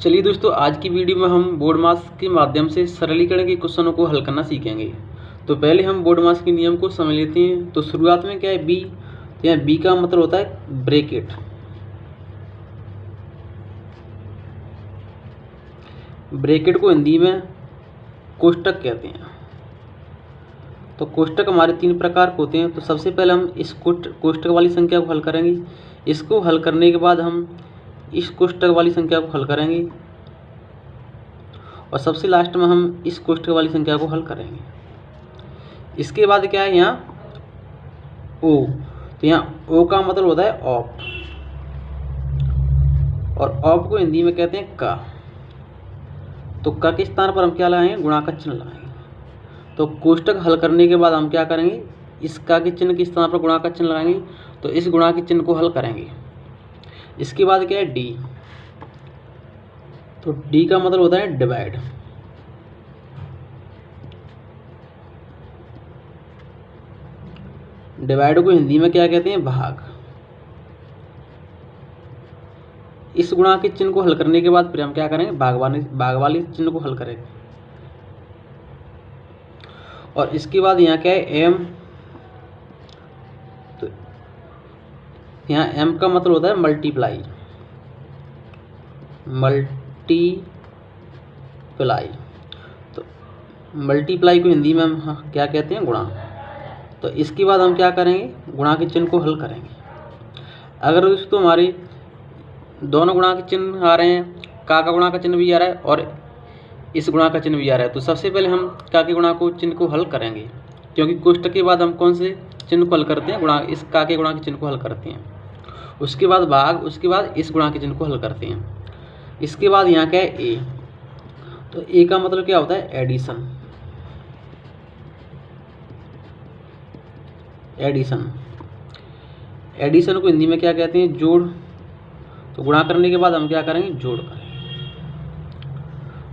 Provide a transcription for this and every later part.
चलिए दोस्तों, आज की वीडियो में हम बोर्ड मास के माध्यम से सरलीकरण के क्वेश्चनों को हल करना सीखेंगे। तो पहले हम बोर्ड मास के नियम को समझ लेते हैं। तो शुरुआत में क्या है, बी। तो यहाँ बी का मतलब होता है ब्रैकेट। ब्रैकेट को हिंदी में कोष्टक कहते हैं। तो कोष्टक हमारे 3 प्रकार के होते हैं। तो सबसे पहले हम इस कोष्टक वाली संख्या को हल करेंगे। इसको हल करने के बाद हम इस कोष्टक वाली संख्या को हल करेंगे और सबसे लास्ट में हम इस कोष्टक वाली संख्या को हल करेंगे। इसके बाद क्या है, यहाँ ओ। तो यहाँ ओ का मतलब होता है ऑप, और ऑप को हिंदी में कहते हैं का। तो का के स्थान पर हम क्या लगाएंगे, गुणा का चिन्ह लगाएंगे। तो कोष्टक हल करने के बाद हम क्या करेंगे, इस का के चिन्ह के स्थान पर गुणा का चिन्ह लगाएंगे। तो इस गुणा के चिन्ह को हल करेंगे। इसके बाद क्या है, डी। तो डी का मतलब होता है डिवाइड। डिवाइड को हिंदी में क्या कहते हैं, भाग। इस गुणा के चिन्ह को हल करने के बाद फिर हम क्या करेंगे, भाग वाले चिन्ह को हल करेंगे। और इसके बाद यहाँ क्या है, एम। तो यहाँ एम का मतलब होता है मल्टीप्लाई। तो मल्टीप्लाई को हिंदी में हम क्या कहते हैं, गुणा। तो इसके बाद हम क्या करेंगे, गुणा के चिन्ह को हल करेंगे। अगर दोस्तों हमारे दोनों गुणा के चिन्ह आ रहे हैं, का गुणा का चिन्ह भी आ रहा है और इस गुणा का चिन्ह भी आ रहा है, तो सबसे पहले हम का के गुणा को चिन्ह को हल करेंगे। क्योंकि कोष्टक के बाद हम कौन से चिन्ह को हल करते हैं, गुणा। इस का के गुणा के चिन्ह को हल करते हैं। उसके बाद भाग, उसके बाद इस गुणा के चिन्ह को हल करते हैं। इसके बाद यहाँ क्या है, ए। तो ए का मतलब क्या होता है, एडिशन। एडिशन को हिंदी में क्या कहते हैं, जोड़। तो गुणा करने के बाद हम क्या करेंगे, जोड़ करेंगे।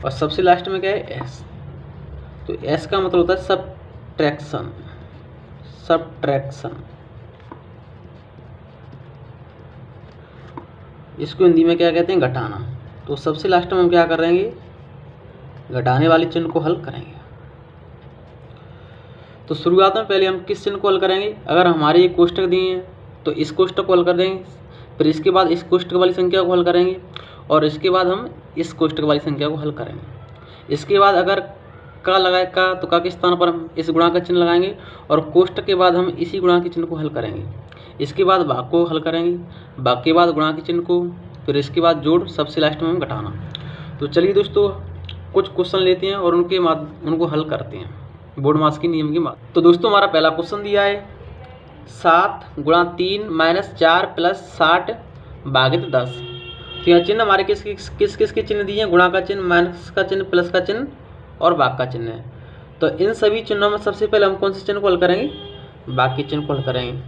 और सबसे लास्ट में क्या है, एस। तो एस का मतलब होता है सबट्रैक्शन। इसको हिंदी में क्या कहते हैं, घटाना। तो सबसे लास्ट में हम क्या करेंगे, घटाने वाले चिन्ह को हल करेंगे। तो शुरुआत में पहले हम किस चिन्ह को हल करेंगे, अगर हमारे ये कोष्टक दिए हैं तो इस कोष्टक को हल कर देंगे। फिर इसके बाद इस कोष्टक वाली संख्या को हल करेंगे और इसके बाद हम इस कोष्टक वाली संख्या को हल करेंगे। इसके बाद अगर का लगाए का, तो का के स्थान पर हम इस गुणा का चिन्ह लगाएंगे और कोष्टक के बाद हम इसी गुणा के चिन्ह को हल करेंगे। इसके बाद भाग को हल करेंगे, भाग के बाद गुणा के चिन्ह को, फिर इसके बाद जोड़, सबसे लास्ट में हम घटाना। तो चलिए दोस्तों, कुछ क्वेश्चन लेते हैं और उनको हल करते हैं बोर्ड मास के नियम की बात। तो दोस्तों हमारा पहला क्वेश्चन दिया है 7 × 3 - 4 + 60 / 10। तो यहाँ चिन्ह हमारे किस किस के चिन्ह दिए हैं, गुणा का चिन्ह, माइनस का चिन्ह, प्लस का चिन्ह और भाग का चिन्ह है। तो इन सभी चिन्हों में सबसे पहले हम कौन से चिन्ह को हल करेंगे, भाग के चिन्ह को हल करेंगे।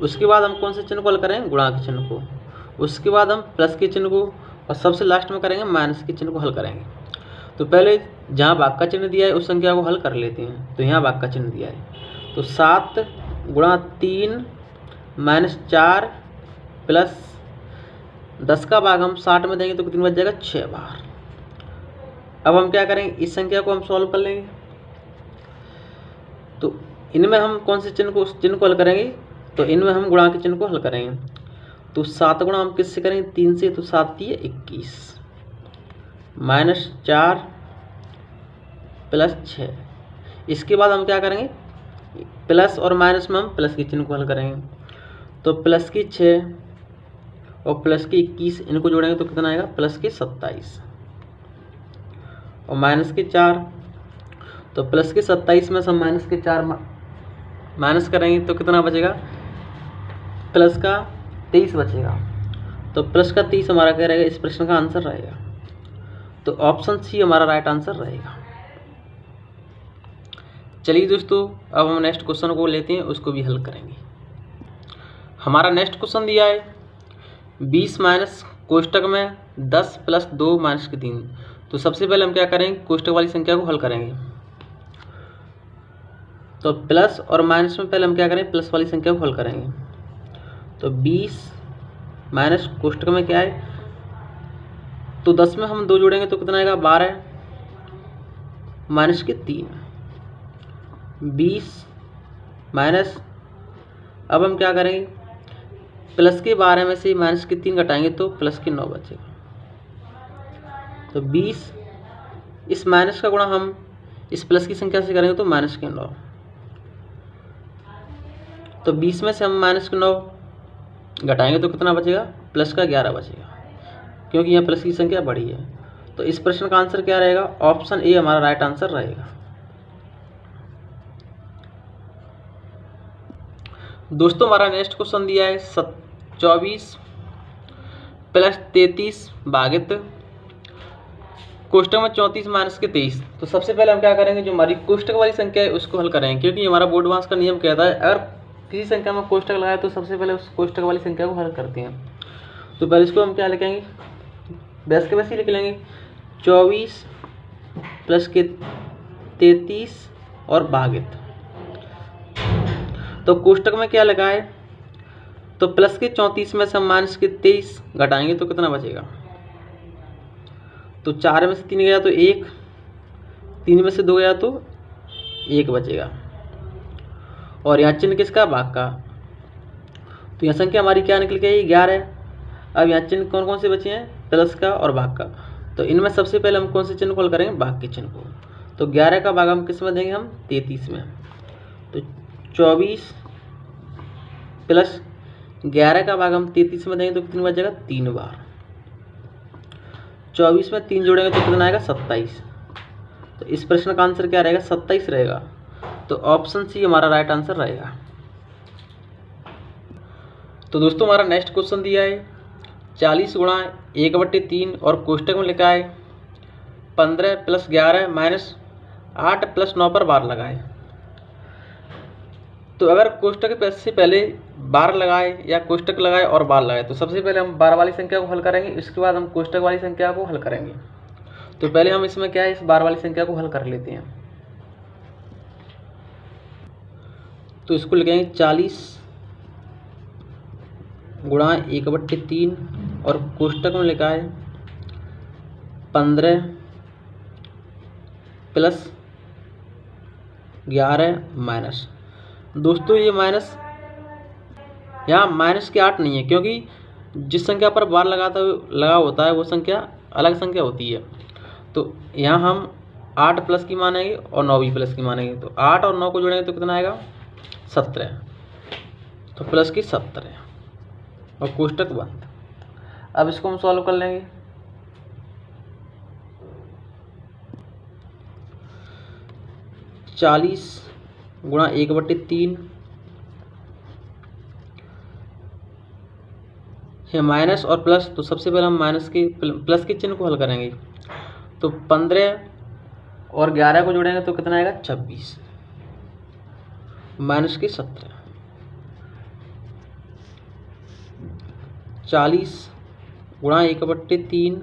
उसके बाद हम कौन से चिन्ह को हल करेंगे, गुणा के चिन्ह को। उसके बाद हम प्लस के चिन्ह को, और सबसे लास्ट में करेंगे माइनस के चिन्ह को हल करेंगे। तो पहले जहाँ भाग का चिन्ह दिया है उस संख्या को हल कर लेते हैं। तो यहाँ भाग का चिन्ह दिया है, तो 7 × 3 - 4 + 10 का भाग हम 60 में देंगे तो कितनी बच जाएगा, 6 बार। अब हम क्या करेंगे, इस संख्या को हम सॉल्व कर लेंगे। तो इनमें हम कौन से चिन्ह को हल करेंगे, तो इनमें हम गुणा के चिन्ह को हल करेंगे। तो 7 गुणा हम किससे करेंगे, 3 से। तो 7 × 3 = 21 - 4 + 6। इसके बाद हम क्या करेंगे, प्लस और माइनस में हम प्लस के चिन्ह को हल करेंगे। तो प्लस की 6 और प्लस की 21 इनको जोड़ेंगे तो कितना आएगा, प्लस के 27 और माइनस के 4। तो प्लस के 27 में से हम माइनस के 4 माइनस करेंगे तो कितना बचेगा, प्लस का 23 बचेगा। तो प्लस का 23 हमारा क्या रहेगा, इस प्रश्न का आंसर रहेगा। तो ऑप्शन सी हमारा राइट आंसर रहेगा। चलिए दोस्तों, अब हम नेक्स्ट क्वेश्चन को लेते हैं, उसको भी हल करेंगे। हमारा नेक्स्ट क्वेश्चन दिया है 20 माइनस कोष्टक में 10 + 2 - 3। तो सबसे पहले हम क्या करेंगे, कोष्टक वाली संख्या को हल करेंगे। तो प्लस और माइनस में पहले हम क्या करेंगे, प्लस वाली संख्या को हल करेंगे। तो 20 माइनस कोष्टक में क्या है, तो 10 में हम 2 जोड़ेंगे तो कितना आएगा 12 माइनस के 3 20 माइनस, अब हम क्या करेंगे प्लस के 12 में से माइनस के 3 घटाएंगे तो प्लस के 9 बचेगा। तो 20 इस माइनस का गुणा हम इस प्लस की संख्या से करेंगे तो माइनस के 9, तो 20 में से हम माइनस के 9 घटाएंगे तो कितना बचेगा प्लस का 11 बचेगा, क्योंकि यहाँ प्लस की संख्या बड़ी है। तो इस प्रश्न का आंसर क्या रहेगा, ऑप्शन ए हमारा राइट आंसर रहेगा। दोस्तों हमारा नेक्स्ट क्वेश्चन दिया है 24 प्लस 33 भागित कोष्टक में 34 माइनस के 23। तो सबसे पहले हम क्या करेंगे, जो हमारी कोष्टक वाली संख्या है उसको हल करेंगे, क्योंकि हमारा बोर्ड मास का नियम कहता है अगर किसी संख्या में कोष्टक लगाए तो सबसे पहले उस कोष्टक वाली संख्या को हल करते हैं। तो पहले इसको हम क्या लिखेंगे, वैसे के वैसे ही लिख लेंगे 24 प्लस के 33 और भागित, तो कोष्टक में क्या लगा है, तो प्लस के 34 में से हम माइनस के 23 घटाएंगे तो कितना बचेगा, तो 4 में से 3 गया तो 1, 3 में से 2 गया तो 1 बचेगा, और यहाँ चिन्ह किसका, भाग का। तो यहाँ संख्या हमारी क्या निकल गई 11। अब यहाँ चिन्ह कौन कौन से बचे हैं, प्लस का और भाग का। तो इनमें सबसे पहले हम कौन से चिन्ह को हल करेंगे, भाग के चिन्ह को। तो 11 का भाग हम किस में देंगे, हम 33 में। तो 24 प्लस 11 का भाग हम 33 में देंगे तो कितनी बचेगा, 3 बार। 24 में 3 जोड़ेंगे तो कितना आएगा 27। तो इस प्रश्न का आंसर क्या रहेगा, 27 रहेगा। तो ऑप्शन सी हमारा राइट आंसर रहेगा। तो दोस्तों हमारा नेक्स्ट क्वेश्चन दिया है 40 गुणा 1/3 और कोष्टक में लिखा है 15 प्लस 11 माइनस 8 प्लस 9 पर बार लगाए। तो अगर कोष्टक से पहले बार लगाए या कोष्टक लगाए और बार लगाए, तो सबसे पहले हम बार वाली संख्या को हल करेंगे, इसके बाद हम कोष्टक वाली संख्या को हल करेंगे। तो पहले हम इसमें क्या है, इस बार वाली संख्या को हल कर लेते हैं। तो इसको लिखेंगे 40 गुणा 1/3 और कोष्टक में लिखा है 15 प्लस 11 माइनस। दोस्तों ये माइनस, यहाँ माइनस के 8 नहीं है, क्योंकि जिस संख्या पर बार लगा होता है वो संख्या अलग संख्या होती है। तो यहाँ हम 8 प्लस की मानेंगे और 9 भी प्लस की मानेंगे। तो 8 और 9 को जोड़ेंगे तो कितना आएगा 17, तो प्लस की 17 और कोष्टक बंद। अब इसको हम सॉल्व कर लेंगे। चालीस गुणा 1/3 है माइनस और प्लस, तो सबसे पहले हम प्लस के चिन्ह को हल करेंगे। तो 15 और 11 को जोड़ेंगे तो कितना आएगा 26 माइनस के 17। 40 गुणा 1/3,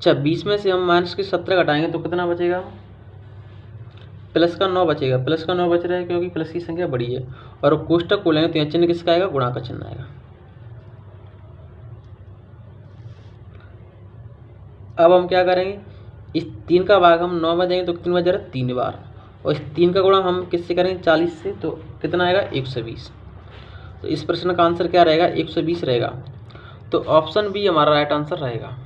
26 में से हम माइनस के 17 घटाएंगे तो कितना बचेगा, प्लस का 9 बचेगा। प्लस का 9 बच रहा है क्योंकि प्लस की संख्या बड़ी है। और कोष्टक खोलेंगे तो यहाँ चिन्ह किसका आएगा, गुणा का चिन्ह आएगा। अब हम क्या करेंगे, इस 3 का भाग हम 9 में देंगे तो कितनी बच रहा है 3 बार, और इस 3 का गुणा हम किससे करेंगे 40 से, तो कितना आएगा 120। तो इस प्रश्न का आंसर क्या रहेगा 120 रहेगा। तो ऑप्शन बी हमारा राइट आंसर रहेगा।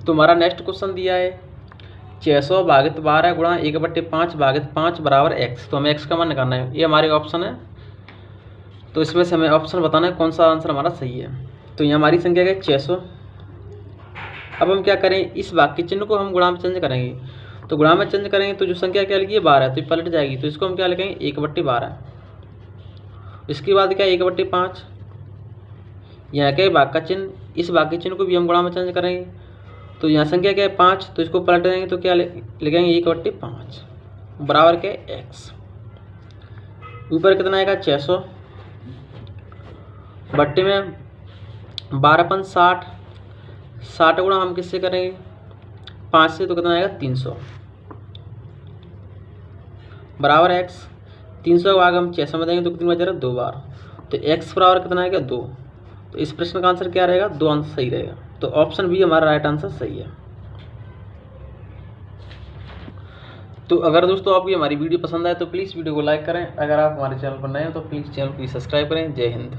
तो हमारा नेक्स्ट क्वेश्चन दिया है 600 भागित 12 गुणा 1/5 भागित 5 बराबर x। तो हमें x का मान निकालना है, ये हमारे ऑप्शन है। तो इसमें से हमें ऑप्शन बताना है कौन सा आंसर हमारा सही है। तो ये हमारी संख्या है 600। अब हम क्या करें, इस भाग के चिन्ह को हम गुणा में चेंज करेंगे। तो गुणा में चेंज करेंगे तो जो संख्या क्या लिखी है 12, तो ये पलट जाएगी। तो इसको हम क्या लिखेंगे 1/12। इसके बाद क्या 1/5, यहाँ क्या भाग का चिन्ह, इस भाग के चिन्ह को भी हम गुणा में चेंज करेंगे। तो यहाँ संख्या क्या है 5, तो इसको पलट देंगे तो क्या लिखेंगे 1/5 बराबर क्या है x। ऊपर कितना आएगा 600, बट्टे में 12 × 60, 60 गुणा हम किससे करेंगे 5 से, तो कितना आएगा 300 बराबर x। 300 का भाग हम 600 में देंगे तो कितनी बच रहा है 2 बार, तो x बराबर कितना आएगा 2। तो इस प्रश्न का आंसर क्या रहेगा, 2 आंसर सही रहेगा। तो ऑप्शन बी हमारा राइट आंसर सही है। तो अगर दोस्तों आपको हमारी वीडियो पसंद आए तो प्लीज़ वीडियो को लाइक करें। अगर आप हमारे चैनल पर नए हैं तो प्लीज़ चैनल को सब्सक्राइब करें। जय हिंद।